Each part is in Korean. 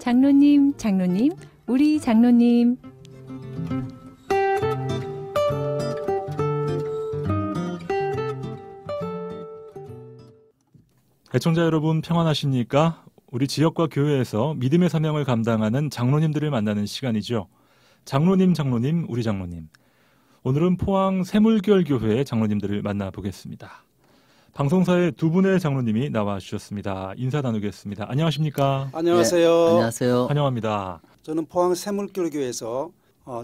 장로님, 장로님, 우리 장로님. 애청자 여러분 평안하십니까? 우리 지역과 교회에서 믿음의 사명을 감당하는 장로님들을 만나는 시간이죠. 장로님, 장로님, 우리 장로님. 오늘은 포항 새물결 교회의 장로님들을 만나보겠습니다. 방송사에 두 분의 장로님이 나와 주셨습니다. 인사 나누겠습니다. 안녕하십니까? 안녕하세요. 네, 안녕하세요. 환영합니다. 저는 포항 새물결 교회에서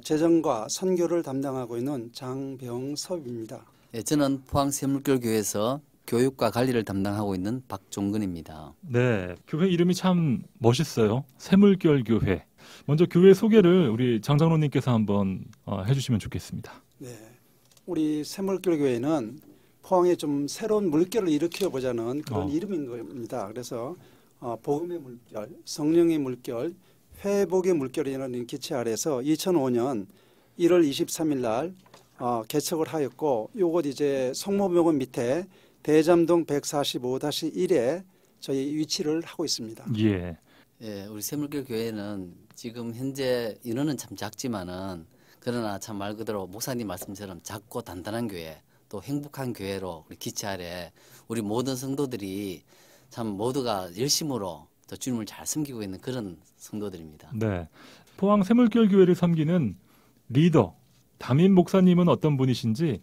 재정과 선교를 담당하고 있는 장병섭입니다. 네, 저는 포항 새물결 교회에서 교육과 관리를 담당하고 있는 박종근입니다. 네, 교회 이름이 참 멋있어요. 새물결 교회. 먼저 교회 소개를 우리 장 장로님께서 한번 해주시면 좋겠습니다. 네, 우리 새물결 교회는 포항에 좀 새로운 물결을 일으켜 보자는 그런 이름인 겁니다. 그래서 복음의 물결, 성령의 물결, 회복의 물결이라는 기체 아래서 2005년 1월 23일 날 개척을 하였고, 요곳 이제 성모병원 밑에 대잠동 145-1에 저희 위치를 하고 있습니다. 예. 예, 우리 새물결 교회는 지금 현재 인원은 참 작지만은 그러나 참 말 그대로 목사님 말씀처럼 작고 단단한 교회, 또 행복한 교회로 우리 기체 아래 우리 모든 성도들이 참 모두가 열심으로 또 주님을 잘 섬기고 있는 그런 성도들입니다. 네. 포항 새물결 교회를 섬기는 리더 담임 목사님은 어떤 분이신지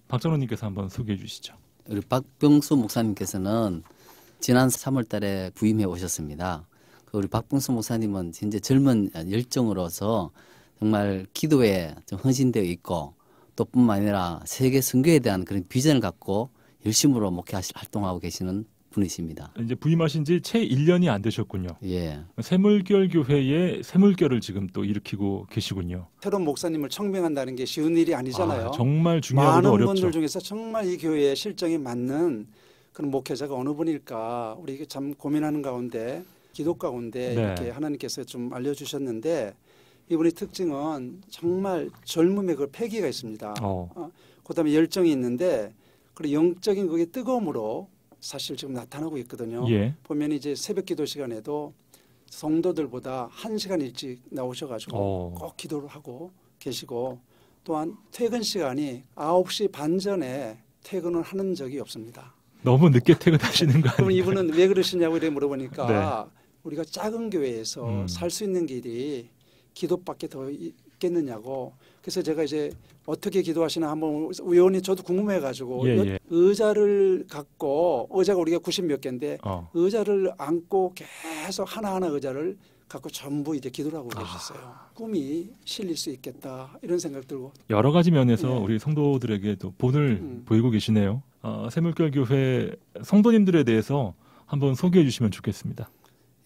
박 장로님께서 한번 소개해 주시죠. 우리 박병수 목사님께서는 지난 3월 달에 부임해 오셨습니다. 우리 박병수 목사님은 현재 젊은 열정으로서 정말 기도에 좀 헌신되어 있고, 또 뿐만 아니라 세계 선교에 대한 그런 비전을 갖고 열심으로 목회 활동하고 계시는 분이십니다. 이제 부임하신 지 채 1년이 안 되셨군요. 예. 새물결 교회의 새물결을 지금 또 일으키고 계시군요. 새로운 목사님을 청빙한다는 게 쉬운 일이 아니잖아요. 정말 중요하고 많은 어렵죠. 분들 중에서 정말 이 교회의 실정에 맞는 그런 목회자가 어느 분일까, 우리 이게 참 고민하는 가운데, 기도 가운데 네. 이렇게 하나님께서 좀 알려주셨는데, 이분의 특징은 정말 젊음의 그 패기가 있습니다. 그다음에 열정이 있는데, 그리고 영적인 그게 뜨거움으로 사실 지금 나타나고 있거든요. 예. 보면 이제 새벽 기도 시간에도 성도들보다 1시간 일찍 나오셔가지고 꼭 기도를 하고 계시고, 또한 퇴근 시간이 9시 반 전에 퇴근을 하는 적이 없습니다. 너무 늦게 퇴근하시는 거 아니에요? 그럼 이분은 왜 그러시냐고 이렇게 물어보니까 네. 우리가 작은 교회에서 살 수 있는 길이 기도밖에 더 있겠느냐고. 그래서 제가 이제 어떻게 기도하시나 한번 우연히 저도 궁금해가지고 의자를 갖고, 의자가 우리가 90 몇 개인데 의자를 안고 계속 하나하나 의자를 갖고 전부 이제 기도를 하고 계셨어요. 꿈이 실릴 수 있겠다 이런 생각 들고. 여러 가지 면에서 우리 성도들에게도 본을 보이고 계시네요. 새물결 교회 성도님들에 대해서 한번 소개해 주시면 좋겠습니다.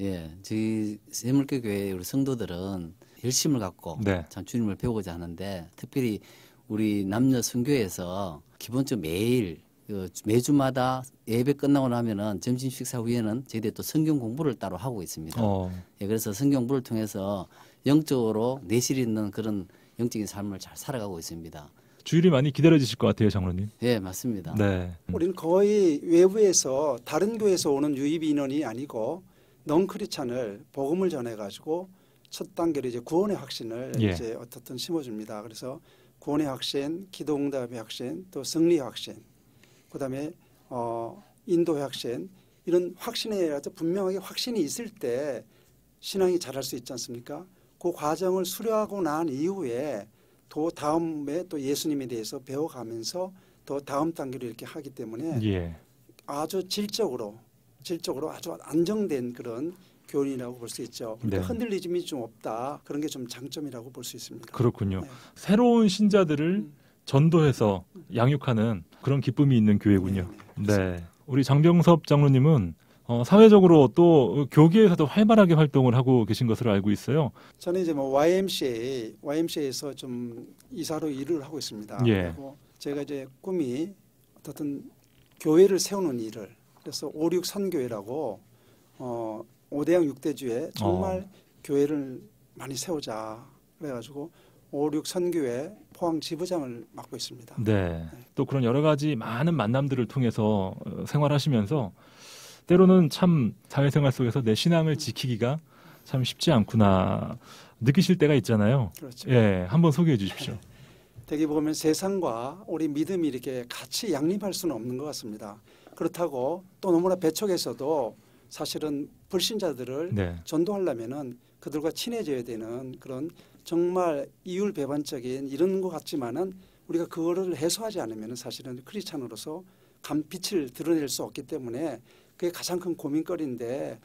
예, 저희 새물결 교회 우리 성도들은 열심을 갖고 참 주님을 배우고자 하는데, 특별히 우리 남녀 선교에서 기본적으로 매일 매주마다 예배 끝나고 나면은 점심 식사 후에는 저희들이 또 성경 공부를 따로 하고 있습니다. 예, 그래서 성경 공부를 통해서 영적으로 내실 있는 그런 영적인 삶을 잘 살아가고 있습니다. 주일이 많이 기다려지실 것 같아요, 장로님. 예, 맞습니다. 네. 우리는 거의 외부에서 다른 교회에서 오는 유입 인원이 아니고 넌크리스찬을 복음을 전해가지고 첫 단계로 이제 구원의 확신을 이제 어떻든 심어줍니다. 그래서 구원의 확신, 기도응답의 확신, 또 승리의 확신, 그다음에 인도의 확신, 이런 확신에라도 분명하게 확신이 있을 때 신앙이 자랄 수 있지 않습니까? 그 과정을 수료하고 난 이후에 또 다음에 또 예수님에 대해서 배워가면서 또 다음 단계로 이렇게 하기 때문에 아주 질적으로 아주 안정된 그런 교훈이라고 볼 수 있죠. 그러니까 흔들리즘이 좀 없다. 그런 게 좀 장점이라고 볼 수 있습니다. 그렇군요. 새로운 신자들을 전도해서 양육하는 그런 기쁨이 있는 교회군요. 네. 우리 장병섭 장로님은 사회적으로 또 교계에서도 활발하게 활동을 하고 계신 것으로 알고 있어요. 저는 이제 뭐 YMCA에서 좀 이사로 일을 하고 있습니다. 그리고 제가 이제 꿈이 어떤 교회를 세우는 일을, 그래서 5.6 선교회라고 5대양 6대주에 정말 교회를 많이 세우자 그래가지고 5.6 선교회 포항 지부장을 맡고 있습니다. 네. 또 그런 여러 가지 많은 만남들을 통해서 생활하시면서 때로는 참 사회생활 속에서 내 신앙을 지키기가 참 쉽지 않구나 느끼실 때가 있잖아요. 그렇죠. 예, 한번 소개해 주십시오. 되게 보면 세상과 우리 믿음이 이렇게 같이 양립할 수는 없는 것 같습니다. 그렇다고 또 너무나 배척에서도 사실은 불신자들을 네. 전도하려면은 그들과 친해져야 되는 그런 정말 이율배반적인 이런 것 같지만은 우리가 그거를 해소하지 않으면은 사실은 크리스찬으로서 빛을 드러낼 수 없기 때문에 그게 가장 큰 고민거리인데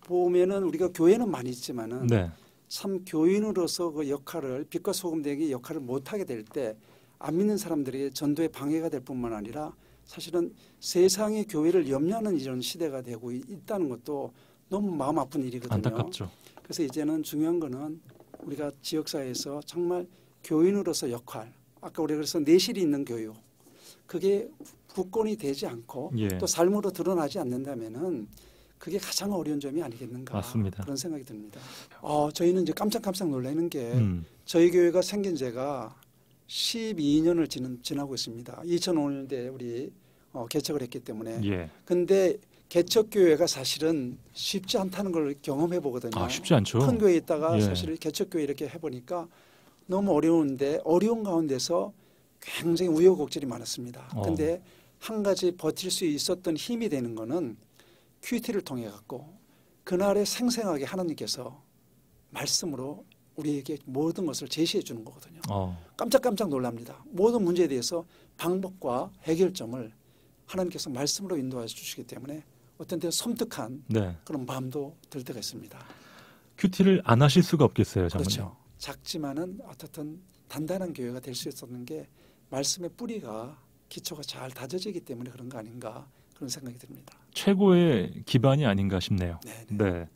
보면은 우리가 교회는 많이 있지만은 네. 참 교인으로서 그 역할을 빛과 소금 되기 역할을 못하게 될 때 안 믿는 사람들이 전도에 방해가 될 뿐만 아니라 사실은 세상의 교회를 염려하는 이런 시대가 되고 있다는 것도 너무 마음 아픈 일이거든요. 안타깝죠. 그래서 이제는 중요한 거는 우리가 지역사회에서 정말 교인으로서 역할, 아까 우리가 그래서 내실이 있는 교육, 그게 굳건히 되지 않고 예. 또 삶으로 드러나지 않는다면은 그게 가장 어려운 점이 아니겠는가. 맞습니다. 그런 생각이 듭니다. 저희는 이제 깜짝 놀라는 게 저희 교회가 생긴 지가 12년을 지나고 있습니다. 2005년에 우리 개척을 했기 때문에. 예. 근데 개척교회가 사실은 쉽지 않다는 걸 경험해 보거든요. 아, 쉽지 않죠. 큰 교회에 있다가 예. 사실 개척교회 이렇게 해보니까 너무 어려운데 어려운 가운데서 굉장히 우여곡절이 많았습니다. 근데 한 가지 버틸 수 있었던 힘이 되는 거는 큐티를 통해 갖고 그날에 생생하게 하나님께서 말씀으로 우리에게 모든 것을 제시해 주는 거거든요. 깜짝 놀랍니다. 모든 문제에 대해서 방법과 해결점을 하나님께서 말씀으로 인도해 주시기 때문에 어떤 때 섬뜩한 네. 그런 마음도 들 때가 있습니다. 큐티를 안 하실 수가 없겠어요, 장모님. 그렇죠. 작지만은 어떻든 단단한 교회가 될 수 있었는 게 말씀의 뿌리가 기초가 잘 다져지기 때문에 그런 거 아닌가 그런 생각이 듭니다. 최고의 기반이 아닌가 싶네요. 네네. 네.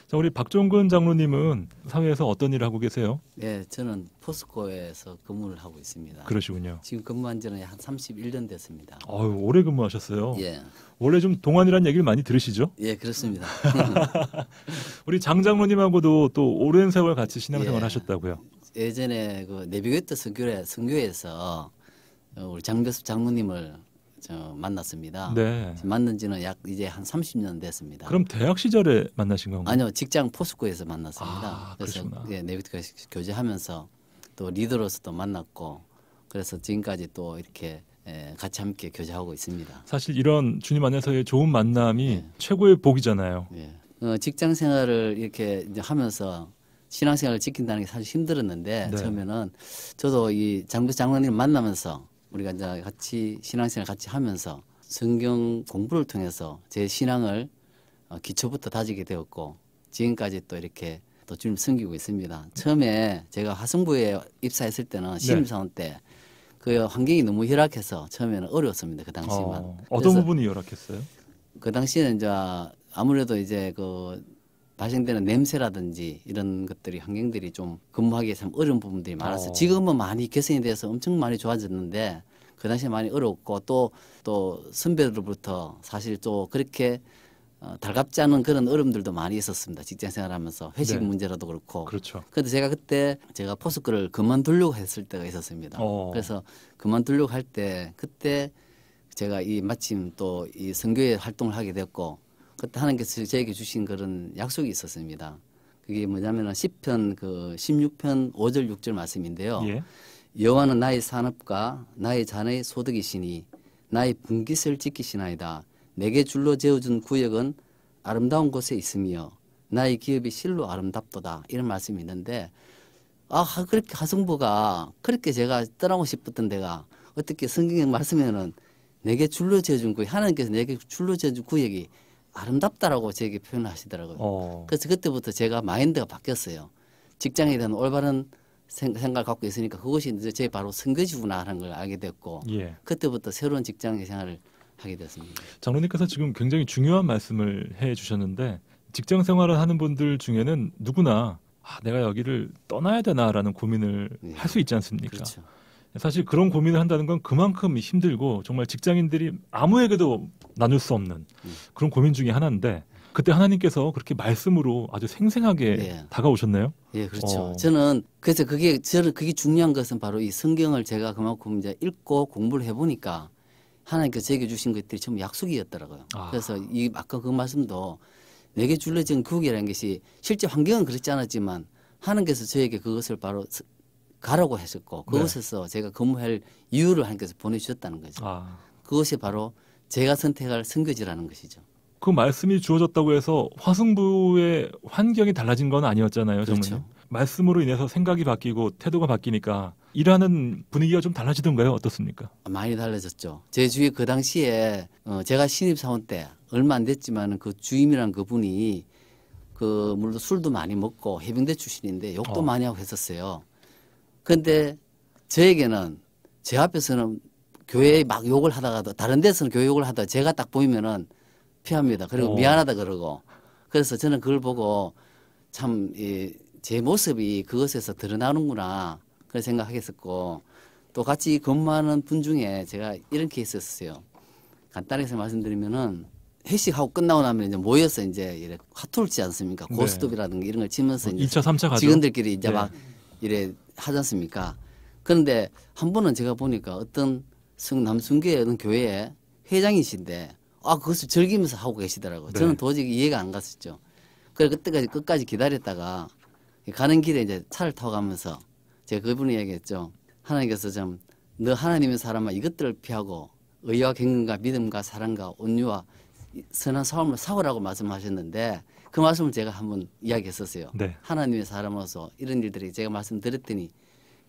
자, 우리 박종근 장로님은 사회에서 어떤 일을 하고 계세요? 네, 저는 포스코에서 근무를 하고 있습니다. 그러시군요. 지금 근무한 지는 한 31년 됐습니다. 오래 근무하셨어요. 예. 원래 좀 동안이라는 얘기를 많이 들으시죠? 예, 그렇습니다. 우리 장 장로님하고도 또 오랜 세월 같이 신앙생활 예. 하셨다고요. 예전에 그 네비게이터 선교회에서 우리 장교섭 장로님을 만났습니다. 네. 만난 지는 약 이제 한 30년 됐습니다. 그럼 대학 시절에 만나신 건가요? 아니요, 직장 포스코에서 만났습니다. 그래서 그러시구나. 예, 네비게이터 교제하면서 또 리더로서도 만났고 그래서 지금까지 또 이렇게 같이 함께 교제하고 있습니다. 사실 이런 주님 안에서의 좋은 만남이 예. 최고의 복이잖아요. 예. 직장 생활을 이렇게 이제 하면서 신앙생활을 지킨다는 게 사실 힘들었는데 네. 처음에는 저도 이 장로님 만나면서 우리가 이제 같이 신앙생활 같이 하면서 성경 공부를 통해서 제 신앙을 기초부터 다지게 되었고 지금까지 또 이렇게 또 주님 섬기고 있습니다. 처음에 제가 화성부에 입사했을 때는 신입사원 때 그 환경이 너무 열악해서 처음에는 어려웠습니다. 그 당시만. 어떤 부분이 열악했어요? 그 당시에는 이제 아무래도 이제 그 발생되는 냄새라든지 이런 것들이 환경들이 좀 근무하기에 참 어려운 부분들이 많았어요. 지금은 많이 개선이 돼서 엄청 많이 좋아졌는데 그 당시에 많이 어려웠고 또 선배들로부터 사실 또 그렇게 달갑지 않은 그런 어려움들도 많이 있었습니다. 직장 생활하면서 회식 네. 문제라도 그렇고. 그렇죠. 그런데 제가 그때 포스코를 그만두려고 했을 때가 있었습니다. 그래서 그만두려고 할 때 그때 제가 마침 또 이 선교회 활동을 하게 됐고 그때 하나님께서 저에게 주신 그런 약속이 있었습니다. 그게 뭐냐면은 시편 16편 5절 6절 말씀인데요. 예. 여호와는 나의 산업과 나의 자녀의 소득이시니 나의 분깃을 지키시나이다. 내게 줄로 재어준 구역은 아름다운 곳에 있으며 나의 기업이 실로 아름답도다. 이런 말씀이 있는데 그렇게 하성부가 그렇게 제가 떠나고 싶었던 데가 어떻게 성경에 말씀에는 내게 줄로 재어준 구역 하나님께서 내게 줄로 재어준 구역이 아름답다라고 제게 표현하시더라고요. 그래서 그때부터 제가 마인드가 바뀌었어요. 직장에 대한 올바른 생각을 갖고 있으니까 그것이 이제 제 바로 선교지구나 하는 걸 알게 됐고 예. 그때부터 새로운 직장 생활을 하게 됐습니다. 장로님께서 지금 굉장히 중요한 말씀을 해 주셨는데 직장 생활을 하는 분들 중에는 누구나 내가 여기를 떠나야 되나라는 고민을 할 수 있지 않습니까? 그렇죠. 사실 그런 고민을 한다는 건 그만큼 힘들고 정말 직장인들이 아무에게도 나눌 수 없는 그런 고민 중에 하나인데 그때 하나님께서 그렇게 말씀으로 아주 생생하게 다가오셨나요? 예, 그렇죠. 저는 그래서 그게 중요한 것은 바로 이 성경을 제가 그만큼 이제 읽고 공부를 해보니까 하나님께서 제게 주신 것들이 전부 약속이었더라고요. 그래서 아까 그 말씀도 내게 줄려진 국이라는 것이 실제 환경은 그렇지 않았지만 하나님께서 저에게 그것을 바로 가라고 하셨고 그곳에서 제가 근무할 이유를 하나님께서 보내주셨다는 거죠. 그것이 바로 제가 선택할 선교지라는 것이죠. 그 말씀이 주어졌다고 해서 화승부의 환경이 달라진 건 아니었잖아요. 그렇죠. 장로님. 말씀으로 인해서 생각이 바뀌고 태도가 바뀌니까 일하는 분위기가 좀 달라지던가요? 어떻습니까? 많이 달라졌죠. 제 주위에 그 당시에 제가 신입사원 때 얼마 안 됐지만 그 주임이란 그분이 그 물론 술도 많이 먹고 해병대 출신인데 욕도 많이 하고 했었어요. 그런데 저에게는 제 앞에서는 교회에 막 욕을 하다가도 다른 데서는 교회 욕을 하다가 제가 딱 보이면은 피합니다. 그리고 미안하다 그러고. 그래서 저는 그걸 보고 참 제 모습이 그것에서 드러나는구나 그런 생각하겠었고 또 같이 근무하는 분 중에 제가 이런 케이스였어요. 간단하게 말씀드리면은 회식하고 끝나고 나면 이제 모여서 이제 이래 화투를 치지 않습니까? 네. 고스톱이라든가 이런 걸 치면서 이제 2차, 3차 가죠. 직원들끼리 이제 네. 막 이래 하지 않습니까? 그런데 한 번은 제가 보니까 어떤 남순교의 어떤 교회의 회장이신데 그것을 즐기면서 하고 계시더라고요. 네. 저는 도저히 이해가 안 갔었죠. 그래서 그때까지 끝까지 기다렸다가 가는 길에 이제 차를 타고 가면서 제가 그분이 얘기했죠. 하나님께서 좀 너 하나님의 사람아 이것들을 피하고 의와 경건과 믿음과 사랑과 온유와 선한 삶을 사오라고 말씀하셨는데 그 말씀을 제가 한번 이야기했었어요. 네. 하나님의 사람으로서 이런 일들이 제가 말씀드렸더니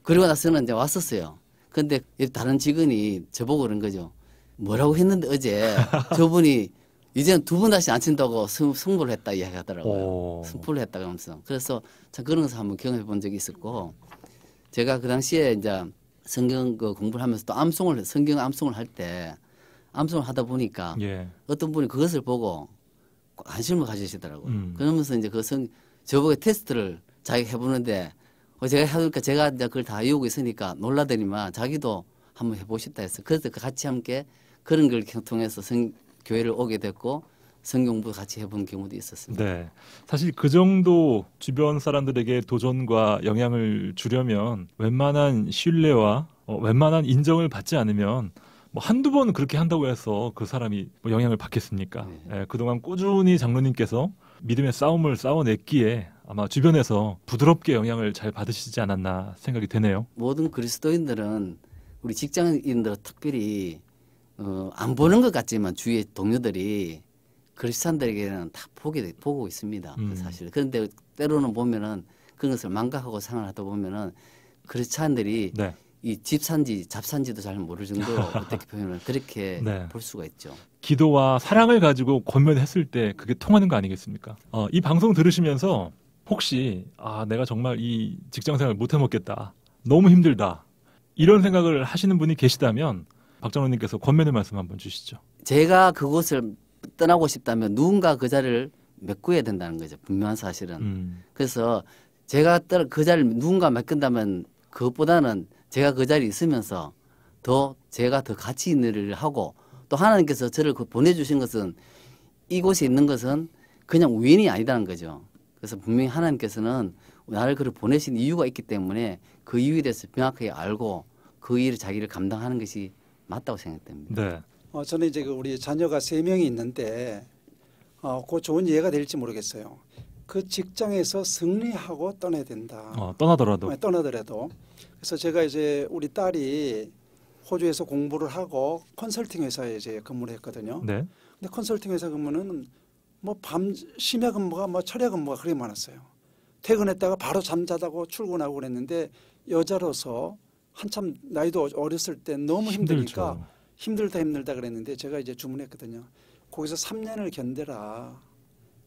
그리고 나서는 이제 왔었어요. 근데 다른 직원이 저보고 그런 거죠. 뭐라고 했는데 어제 저분이 이제는 두 번 다시 안 친다고 승부를 했다 이야기하더라고요. 승부를 했다고 하면서. 그래서 참 그런 것을 한번 경험해 본 적이 있었고 제가 그 당시에 이제 성경 공부를 하면서 또 성경 암송을 할 때 암송을 하다 보니까 어떤 분이 그것을 보고 관심을 가지시더라고요. 그러면서 이제 저보고 테스트를 자기가 해보는데 제가 해보니까 제가 이제 그걸 다 외우고 있으니까 놀라더니만 자기도 한번 해보셨다 했어요. 그래서 같이 함께 그런 걸 통해서 교회를 오게 됐고 성경도 같이 해본 경우도 있었습니다. 네, 사실 그 정도 주변 사람들에게 도전과 영향을 주려면 웬만한 신뢰와 웬만한 인정을 받지 않으면 뭐 한두 번 그렇게 한다고 해서 그 사람이 뭐 영향을 받겠습니까? 네. 그동안 꾸준히 장로님께서 믿음의 싸움을 싸워냈기에 아마 주변에서 부드럽게 영향을 잘 받으시지 않았나 생각이 되네요. 모든 그리스도인들은 우리 직장인들은 특별히 안 보는 것 같지만 주위의 동료들이 그리스도인들에게는 다 보고 있습니다. 사실. 그런데 때로는 보면은 그런 것을 망각하고 생활하다 보면은 그리스도인들이 네. 이 잡산지도 잘 모를 정도로 어떻게 표현을 그렇게 네. 볼 수가 있죠. 기도와 사랑을 가지고 권면했을 때 그게 통하는 거 아니겠습니까? 이 방송 들으시면서 혹시 내가 정말 이 직장생활 못 해먹겠다. 너무 힘들다. 이런 생각을 하시는 분이 계시다면 박 장로님께서 권면의 말씀 한번 주시죠. 제가 그곳을 떠나고 싶다면 누군가 그 자리를 메꿔야 된다는 거죠. 분명한 사실은. 그래서 제가 그 자리를 누군가 메꾼다면 그것보다는 제가 그 자리에 있으면서 제가 더 가치 있는 일을 하고 또 하나님께서 저를 보내주신 것은 이곳에 있는 것은 그냥 우연이 아니다는 거죠. 그래서 분명히 하나님께서는 나를 그를 보내신 이유가 있기 때문에 그 이유에 대해서 명확하게 알고 그 일을 자기를 감당하는 것이 맞다고 생각됩니다. 네. 저는 이제 우리 자녀가 3명이 있는데 그 좋은 예가 될지 모르겠어요. 그 직장에서 승리하고 떠나야 된다. 떠나더라도. 그래서 제가 이제 우리 딸이 호주에서 공부를 하고 컨설팅 회사에 이제 근무를 했거든요. 네. 근데 컨설팅 회사 근무는 뭐 밤 심야 근무가 뭐 철야 근무가 그렇게 많았어요. 퇴근했다가 바로 잠자다고 출근하고 그랬는데 여자로서 한참 나이도 어렸을 때 너무 힘드니까 힘들다 그랬는데 제가 이제 주문했거든요. 거기서 3년을 견뎌라.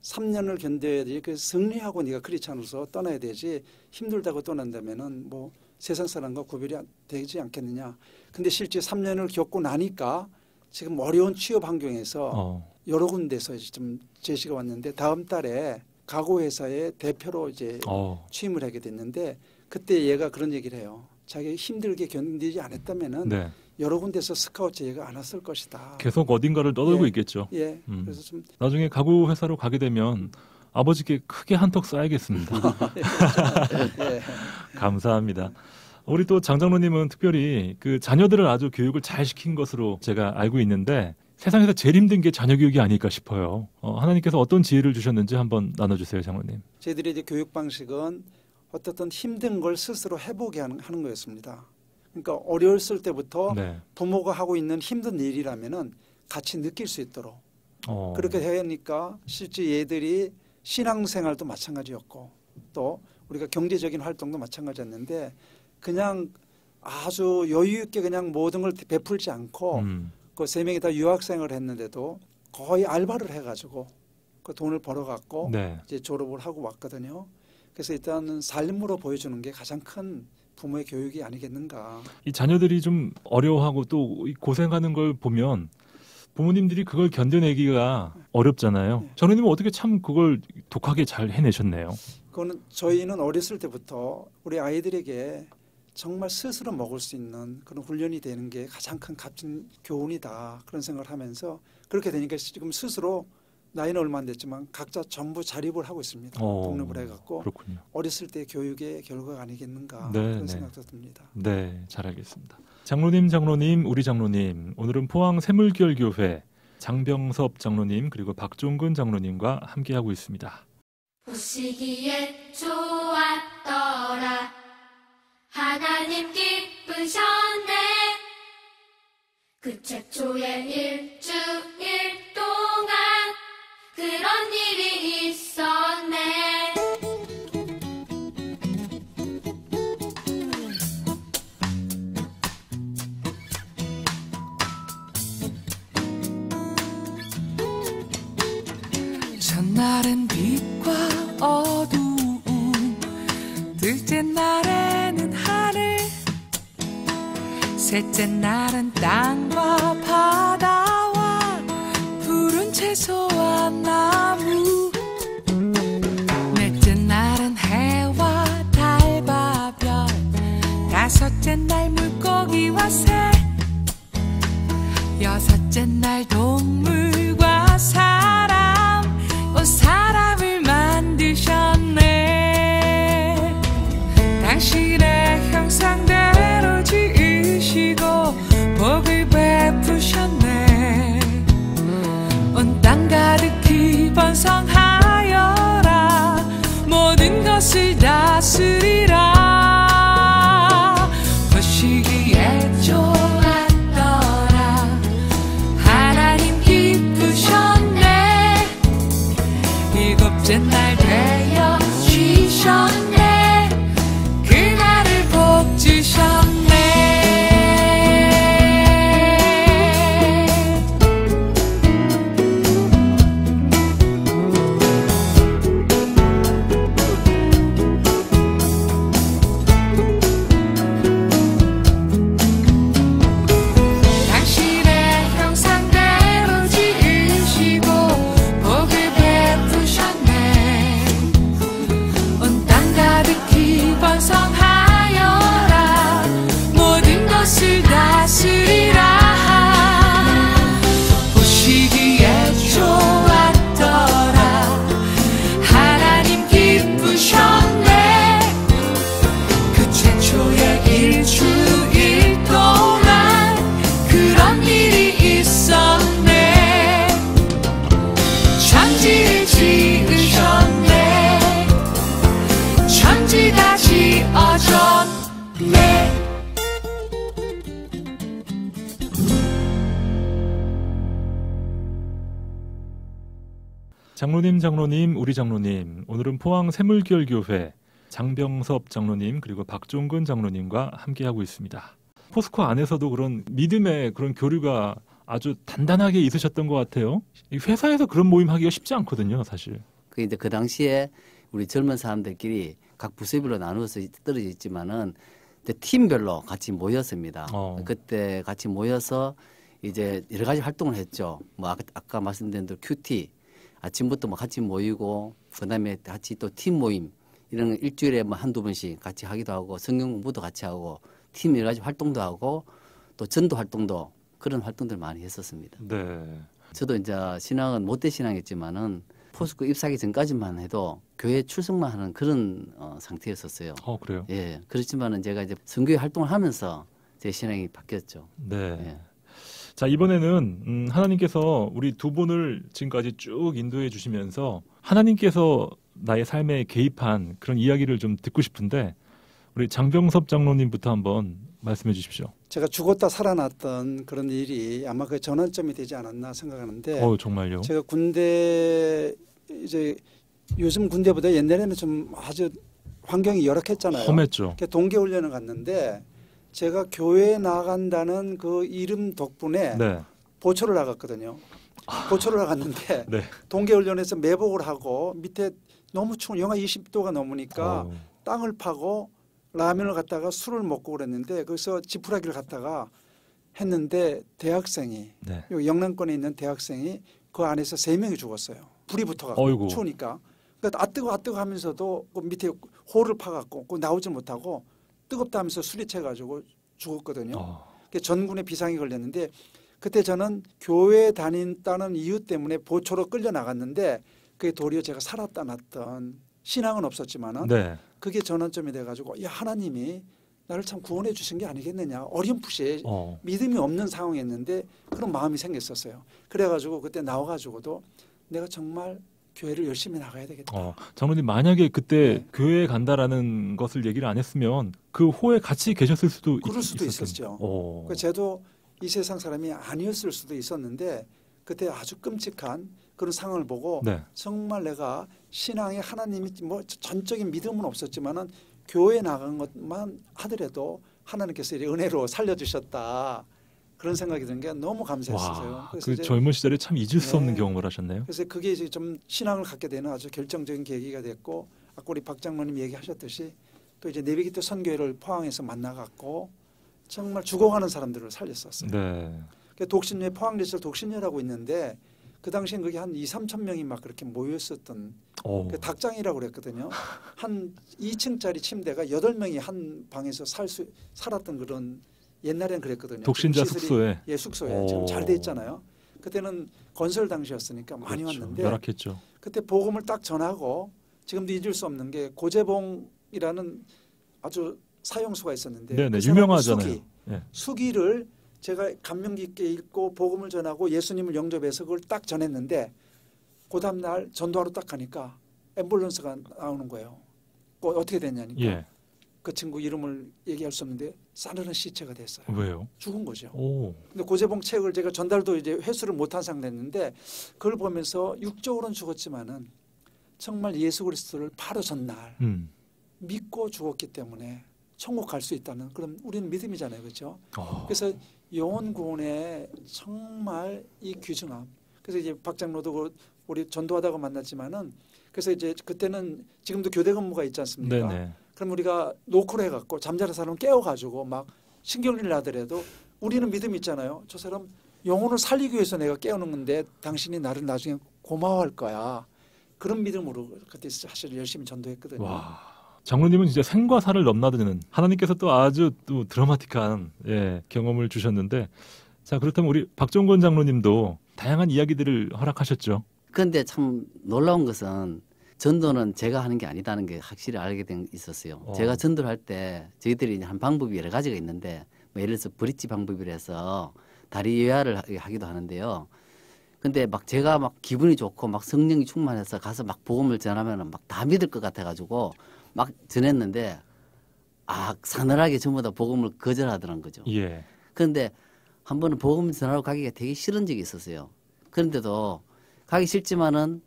3년을 견뎌야 되지. 그래서 승리하고 네가 크리스찬으로서 떠나야 되지. 힘들다고 떠난다면은 뭐 세상 사람과 구별이 되지 않겠느냐. 근데 실제 3년을 겪고 나니까 지금 어려운 취업 환경에서 여러 군데서 좀 제시가 왔는데 다음 달에 가구 회사의 대표로 이제 취임을 하게 됐는데 그때 얘가 그런 얘기를 해요. 자기 힘들게 견디지 않았다면은 네. 여러 군데서 스카우트 제의가 안 왔을 것이다. 계속 어딘가를 떠돌고 있겠죠. 그래서 좀 나중에 가구 회사로 가게 되면 아버지께 크게 한턱 쏴야겠습니다. 감사합니다. 우리 또 장 장로님은 특별히 그 자녀들을 아주 교육을 잘 시킨 것으로 제가 알고 있는데 세상에서 제일 힘든 게 자녀 교육이 아닐까 싶어요. 하나님께서 어떤 지혜를 주셨는지 한번 나눠주세요, 장로님. 저희들의 이제 교육 방식은 어떻든 힘든 걸 스스로 해보게 하는 거였습니다. 그러니까 어려웠을 때부터 네. 부모가 하고 있는 힘든 일이라면은 같이 느낄 수 있도록 그렇게 되니까 실제 얘들이 신앙생활도 마찬가지였고 또 우리가 경제적인 활동도 마찬가지였는데 그냥 아주 여유 있게 그냥 모든 걸 베풀지 않고 그 세 명이 다 유학생을 했는데도 거의 알바를 해가지고 그 돈을 벌어갖고 네. 이제 졸업을 하고 왔거든요. 그래서 일단 삶으로 보여주는 게 가장 큰 부모의 교육이 아니겠는가. 이 자녀들이 좀 어려워하고 또 고생하는 걸 보면 부모님들이 그걸 견뎌내기가 어렵잖아요. 네. 장로님은 어떻게 참 그걸 독하게 잘 해내셨네요. 그거는 저희는 어렸을 때부터 우리 아이들에게 정말 스스로 먹을 수 있는 그런 훈련이 되는 게 가장 큰 값진 교훈이다. 그런 생각을 하면서 그렇게 되니까 지금 스스로 나이는 얼마 안 됐지만 각자 전부 자립을 하고 있습니다. 독립을 해갖고 그렇군요. 어렸을 때 교육의 결과가 아니겠는가 네, 그런 네. 생각도 듭니다. 네, 잘 알겠습니다. 장로님, 우리 장로님, 오늘은 포항 샘물결교회 장병섭 장로님 그리고 박종근 장로님과 함께하고 있습니다. 보시기에 좋았더라 하나님 기쁘셨네 그 최초의 일주일 동안 그런 일이 있었네 첫날은 빛과 어두움 둘째 날에는 하늘 셋째 날은 땅과 바다와 푸른 채소와 나무 넷째 날은 해와 달과 별 다섯째 날 물고기와 새 여섯째 날 동물과 사람 사람을 만드셨네 당신의 형상대로 지으시고 복을 베푸셨네 온 땅 가득히 번성하여라 모든 것을 다스리라 보시기에 좋았더라 하나님 기쁘셨네 일곱째 날 되어 쉬셨네 그날을 복 주셨네 당신의 형상대로 지으시고 복을 베푸셨네 온 땅 가득히 번성하여라 모든 것을 다스리라 보시기에 좋았더라 하나님 기쁘셨네 그 최초의 일주일 동안 그런 일이 있었네 천지를 지으셨네 천지가 지어졌네 장로님, 우리 장로님, 오늘은 포항 샘물결교회 장병섭 장로님 그리고 박종근 장로님과 함께하고 있습니다. 포스코 안에서도 그런 믿음의 그런 교류가 아주 단단하게 있으셨던 것 같아요. 이 회사에서 그런 모임 하기가 쉽지 않거든요, 사실. 그 당시에 우리 젊은 사람들끼리 각 부서별로 나누어서 떨어져 있지만은 팀별로 같이 모였습니다. 그때 같이 모여서 이제 여러 가지 활동을 했죠. 뭐 아까 말씀드린 대로 큐티 아침부터 뭐 같이 모이고 그다음에 같이 또 팀 모임 이런 거 일주일에 뭐 한두 번씩 같이 하기도 하고 성경 공부도 같이 하고 팀 여러 가지 활동도 하고 또 전도 활동도 그런 활동들 많이 했었습니다. 네. 저도 이제 신앙은 못된 신앙이었지만은 포스코 입사하기 전까지만 해도 교회 출석만 하는 그런 상태였었어요. 그래요? 예. 그렇지만은 제가 이제 선교회 활동을 하면서 제 신앙이 바뀌었죠. 네. 예. 자, 이번에는 하나님께서 우리 두 분을 지금까지 쭉 인도해 주시면서 하나님께서 나의 삶에 개입한 그런 이야기를 좀 듣고 싶은데 우리 장병섭 장로님부터 한번 말씀해 주십시오. 제가 죽었다 살아났던 그런 일이 아마 그 전환점이 되지 않았나 생각하는데 정말요? 제가 군대 이제 요즘 군대보다 옛날에는 좀 아주 환경이 열악했잖아요. 험했죠. 동계훈련을 갔는데 제가 교회에 나간다는 그 이름 덕분에 네. 보초를 나갔거든요. 보초를 나갔는데 네. 동계훈련에서 매복을 하고 밑에 너무 추운 영하 20도가 넘으니까 땅을 파고 라면을 갖다가 술을 먹고 그랬는데 거기서 지푸라기를 갖다가 했는데 대학생이 네. 여기 영남권에 있는 대학생이 그 안에서 3명이 죽었어요. 불이 붙어가지고 추우니까. 그러니까 아 뜨거 하면서도 그 밑에 홀을 파갖고 나오질 못하고 뜨겁다 하면서 술이 채가지고 죽었거든요. 전군에 비상이 걸렸는데 그때 저는 교회 다닌다는 이유 때문에 보초로 끌려 나갔는데 그게 도리어 제가 살았다 놨던 신앙은 없었지만은 네. 그게 전환점이 돼가지고 야 하나님이 나를 참 구원해 주신 게 아니겠느냐 어렴풋이 믿음이 없는 상황이었는데 그런 마음이 생겼었어요. 그래가지고 그때 나와가지고도 내가 정말 교회를 열심히 나가야 되겠다. 장로님 만약에 그때 교회에 간다라는 것을 얘기를 안 했으면 그 호에 같이 계셨을 수도 그럴 수도 있었죠. 그러니까 저도 이 세상 사람이 아니었을 수도 있었는데 그때 아주 끔찍한 그런 상황을 보고 정말 내가 신앙에 하나님이 뭐 전적인 믿음은 없었지만은 교회에 나간 것만 하더라도 하나님께서 은혜로 살려주셨다. 그런 생각이 든 게 너무 감사했어요. 그래서 그 젊은 시절에 참 잊을 수 없는 경험을 하셨네요. 그래서 그게 이제 좀 신앙을 갖게 되는 아주 결정적인 계기가 됐고 아까 우리 박 장로님 얘기하셨듯이 또 이제 내비기 때 선교회를 포항에서 만나갖고 정말 죽어가는 사람들을 살렸었어요. 네. 독신녀 포항리설 독신녀라고 있는데 그 당시엔 그게 한 2~3천 명이 막 그렇게 모였었던 그 닭장이라고 그랬거든요. 한 2층짜리 침대가 8명이 한 방에서 살았던 그런 옛날엔 그랬거든요. 독신자 숙소에. 예, 숙소에. 지금 잘 돼 있잖아요. 그때는 건설 당시였으니까 많이 왔는데 열악했죠. 그때 복음을 딱 전하고 지금도 잊을 수 없는 게 고재봉이라는 아주 사형수가 있었는데 네네, 그 유명하잖아요. 수기를 제가 감명 깊게 읽고 복음을 전하고 예수님을 영접해서 그걸 딱 전했는데 그 다음날 전도하러 딱 가니까 앰뷸런스가 나오는 거예요. 어떻게 됐냐니까 그 친구 이름을 얘기할 수 없는데 싸늘한 시체가 됐어요. 왜요? 죽은 거죠. 근데 고재봉 책을 제가 전달도 이제 회수를 못한 상태였는데 그걸 보면서 육적으로는 죽었지만은 정말 예수 그리스도를 바로 전날 믿고 죽었기 때문에 천국 갈 수 있다는 그런 우리는 믿음이잖아요. 그렇죠? 그래서 영혼 구원의 정말 이 귀중함. 그래서 이제 박 장로도 우리 전도하다가 만났지만은 그래서 이제 그때는 지금도 교대 근무가 있지 않습니까? 네네. 그럼 우리가 노크를 해갖고 잠자는 사람 깨워가지고 막 신경질 나더라도 우리는 믿음 있잖아요. 저 사람 영혼을 살리기 위해서 내가 깨우는 건데 당신이 나를 나중에 고마워할 거야. 그런 믿음으로 그때 사실 열심히 전도했거든요. 와, 장로님은 진짜 생과 사를 넘나드는 하나님께서 또 아주 또 드라마틱한 경험을 주셨는데 자 그렇다면 우리 박종건 장로님도 다양한 이야기들을 허락하셨죠. 그런데 참 놀라운 것은 전도는 제가 하는 게 아니다는 게 확실히 알게 된 있었어요. 제가 전도를 할 때 저희들이 한 방법이 여러 가지가 있는데 뭐 예를 들어서 브릿지 방법이라서 다리 예화를 하기도 하는데요. 근데 막 제가 막 기분이 좋고 막 성령이 충만해서 가서 막 복음을 전하면은 막 다 믿을 것 같아가지고 막 전했는데 사늘하게 전부 다 복음을 거절하더란 거죠. 그런데 한 번은 복음을 전하러 가기가 되게 싫은 적이 있었어요. 그런데도 가기 싫지만은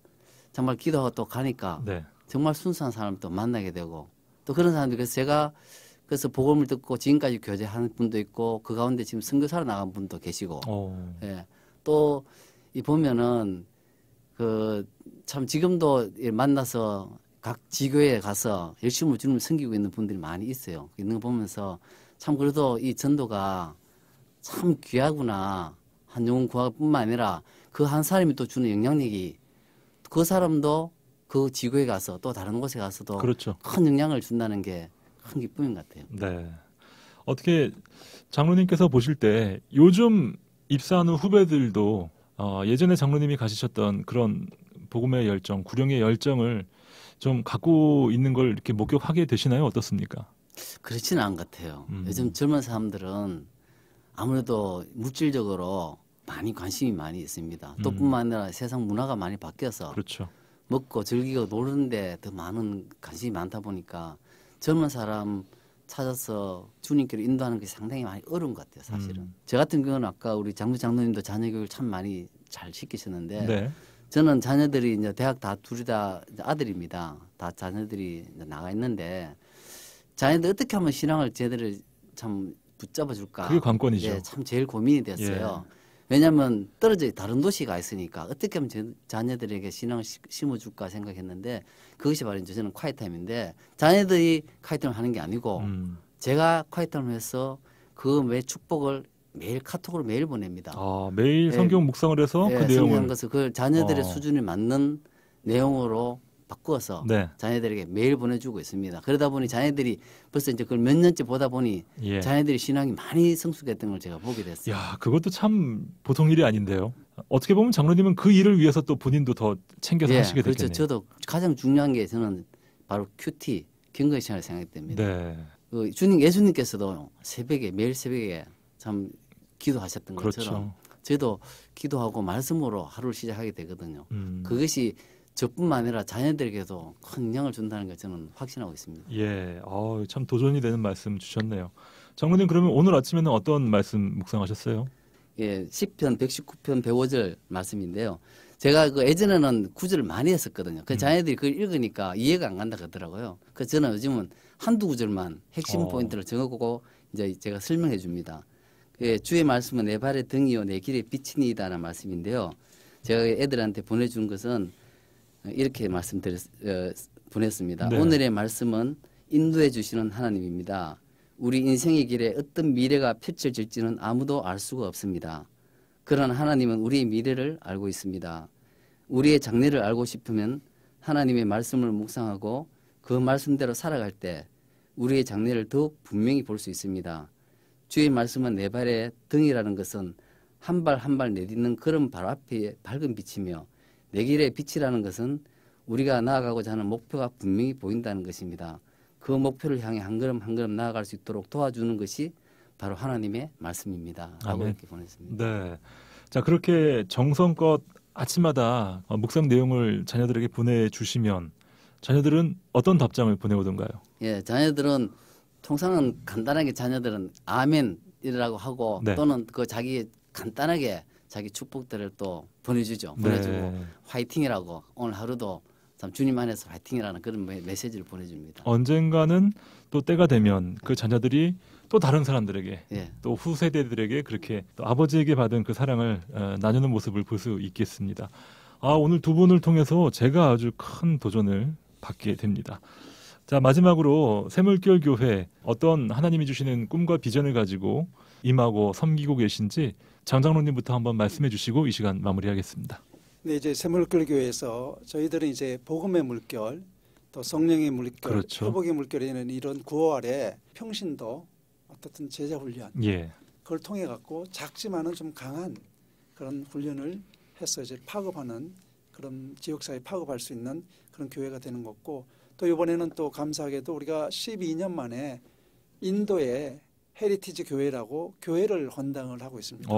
정말 기도하고 또 가니까 정말 순수한 사람을 또 만나게 되고 또 그런 사람들 그래서 제가 그래서 복음을 듣고 지금까지 교제하는 분도 있고 그 가운데 지금 선교사로 나간 분도 계시고 또 이 보면은 그 참 지금도 만나서 각 지교회에 가서 열심히 주님을 섬기고 있는 분들이 많이 있어요. 있는 거 보면서 참 그래도 이 전도가 참 귀하구나. 한 영혼 구하뿐만 아니라 그 한 사람이 또 주는 영향력이 그 사람도 그 지구에 가서 또 다른 곳에 가서도 큰 영향을 준다는 게 큰 기쁨인 것 같아요. 네. 어떻게 장로님께서 보실 때 요즘 입사하는 후배들도 예전에 장로님이 가지셨던 그런 복음의 열정, 구령의 열정을 좀 갖고 있는 걸 이렇게 목격하게 되시나요? 어떻습니까? 그렇지는 않은 것 같아요. 요즘 젊은 사람들은 아무래도 물질적으로 많이 관심이 많이 있습니다. 또 뿐만 아니라 세상 문화가 많이 바뀌어서 그렇죠. 먹고 즐기고 노는데 더 많은 관심이 많다 보니까 젊은 사람 찾아서 주님께로 인도하는 게 상당히 많이 어려운 것 같아요, 사실은. 저 같은 경우는 아까 우리 장로님도 자녀 교육을 참 많이 잘 시키셨는데 네. 저는 자녀들이 이제 대학 다 둘이 다 아들입니다. 다 자녀들이 이제 나가 있는데 자녀들 어떻게 하면 신앙을 제대로 참 붙잡아 줄까? 그게 관건이죠. 예, 참 제일 고민이 됐어요. 예. 왜냐하면 떨어져 다른 도시가 있으니까 어떻게 하면 자녀들에게 신앙을 심어줄까 생각했는데 그것이 바로 이제 저는 콰이타임인데 자녀들이 콰이타임을 하는 게 아니고 제가 콰이타임을 해서 그 매 축복을 매일 카톡으로 매일 보냅니다. 아, 매일 성경 묵상을 해서 그 내용을 것을 그 자녀들의 수준에 맞는 내용으로 바꾸어서 네. 자녀들에게 매일 보내주고 있습니다. 그러다 보니 자녀들이 벌써 이제 그걸 몇 년째 보다 보니 예. 자녀들이 신앙이 많이 성숙했던 걸 제가 보게 됐어요. 야, 그것도 참 보통 일이 아닌데요. 어떻게 보면 장로님은 그 일을 위해서 또 본인도 더 챙겨서 하시게 그렇죠. 됐겠네요. 저도 가장 중요한 게 저는 바로 큐티 경건의 시간을 생각됩니다. 네. 그 예수님께서도 매일 새벽에 참 기도하셨던 것처럼 저도 기도하고 말씀으로 하루를 시작하게 되거든요. 그것이 저뿐만 아니라 자녀들에게도 큰 영향을 준다는 걸 저는 확신하고 있습니다. 예, 참 도전이 되는 말씀 주셨네요. 장로님 그러면 오늘 아침에는 어떤 말씀 묵상하셨어요? 예, 시편 119편 105절 말씀인데요. 제가 그 예전에는 구절을 많이 했었거든요. 그 자녀들이 그걸 읽으니까 이해가 안 간다 그러더라고요. 그래서 저는 요즘은 한두 구절만 핵심 포인트를 정하고 이제 제가 설명해 줍니다. 예, 주의 말씀은 내 발의 등이요 내 길의 빛이니이다라는 말씀인데요. 제가 애들한테 보내준 것은 이렇게 보냈습니다. 네. 오늘의 말씀은 인도해 주시는 하나님입니다. 우리 인생의 길에 어떤 미래가 펼쳐질지는 아무도 알 수가 없습니다. 그러나 하나님은 우리의 미래를 알고 있습니다. 우리의 장래를 알고 싶으면 하나님의 말씀을 묵상하고 그 말씀대로 살아갈 때 우리의 장래를 더욱 분명히 볼 수 있습니다. 주의 말씀은 내 발의 등이라는 것은 한 발 한 발 내딛는 걸음 바로 앞에 밝은 빛이며 내 길의 빛이라는 것은 우리가 나아가고자 하는 목표가 분명히 보인다는 것입니다. 그 목표를 향해 한 걸음 한 걸음 나아갈 수 있도록 도와주는 것이 바로 하나님의 말씀입니다. 라고 아멘. 이렇게 보냈습니다. 네. 자, 그렇게 정성껏 아침마다 묵상 내용을 자녀들에게 보내주시면 자녀들은 어떤 답장을 보내오던가요? 예, 자녀들은 통상은 간단하게 자녀들은 아멘이라고 하고 네. 또는 그 간단하게 자기 축복들을 또 보내주고 네. 화이팅이라고 오늘 하루도 참 주님 안에서 화이팅이라는 그런 메시지를 보내줍니다. 언젠가는 또 때가 되면 그 자녀들이 또 다른 사람들에게 예. 또 후세대들에게 그렇게 또 아버지에게 받은 그 사랑을 나누는 모습을 볼 수 있겠습니다. 오늘 두 분을 통해서 제가 아주 큰 도전을 받게 됩니다. 자, 마지막으로 새물결 교회 어떤 하나님이 주시는 꿈과 비전을 가지고 임하고 섬기고 계신지 장장로님부터 한번 말씀해 주시고 이 시간 마무리하겠습니다. 네, 이제 새물결 교회에서 저희들은 이제 복음의 물결, 또 성령의 물결, 그렇죠. 회복의 물결이라는 이런 구호 아래 평신도 어떻든 제자 훈련, 예. 그걸 통해 갖고 작지만은 좀 강한 그런 훈련을 해서 이제 파급하는 그런 지역사회 파급할 수 있는 그런 교회가 되는 거고, 또 이번에는 또 감사하게도 우리가 12년 만에 인도의 헤리티지 교회라고 교회를 헌당을 하고 있습니다.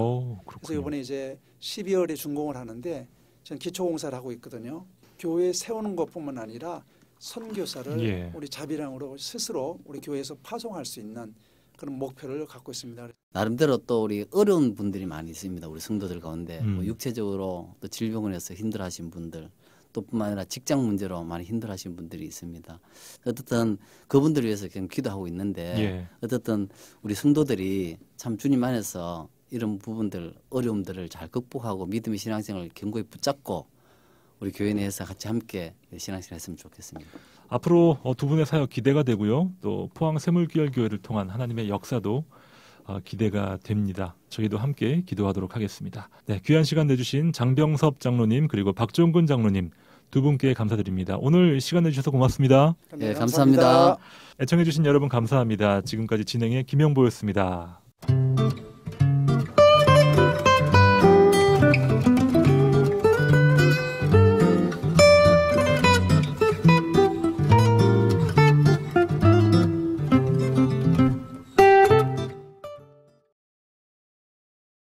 그래서 이번에 이제 12월에 준공을 하는데 저는 기초공사를 하고 있거든요. 교회 세우는 것뿐만 아니라 선교사를 예. 우리 자비랑으로 스스로 우리 교회에서 파송할 수 있는 그런 목표를 갖고 있습니다. 나름대로 또 우리 어려운 분들이 많이 있습니다. 우리 성도들 가운데 뭐 육체적으로 또 질병을 해서 힘들어하신 분들, 또 뿐만 아니라 직장 문제로 많이 힘들어하신 분들이 있습니다. 어쨌든 그분들을 위해서 그냥 기도하고 있는데 예. 어쨌든 우리 성도들이 참 주님 안에서 이런 부분들 어려움들을 잘 극복하고 믿음의 신앙생활을 견고히 붙잡고 우리 교회 내에서 같이 함께 신앙생활 했으면 좋겠습니다. 앞으로 두 분의 사역 기대가 되고요. 또 포항 새물결 교회를 통한 하나님의 역사도 기대가 됩니다. 저희도 함께 기도하도록 하겠습니다. 네, 귀한 시간 내주신 장병섭 장로님 그리고 박종근 장로님 두 분께 감사드립니다. 오늘 시간 내주셔서 고맙습니다. 네, 감사합니다. 애청해주신 여러분 감사합니다. 지금까지 진행의 김영보였습니다.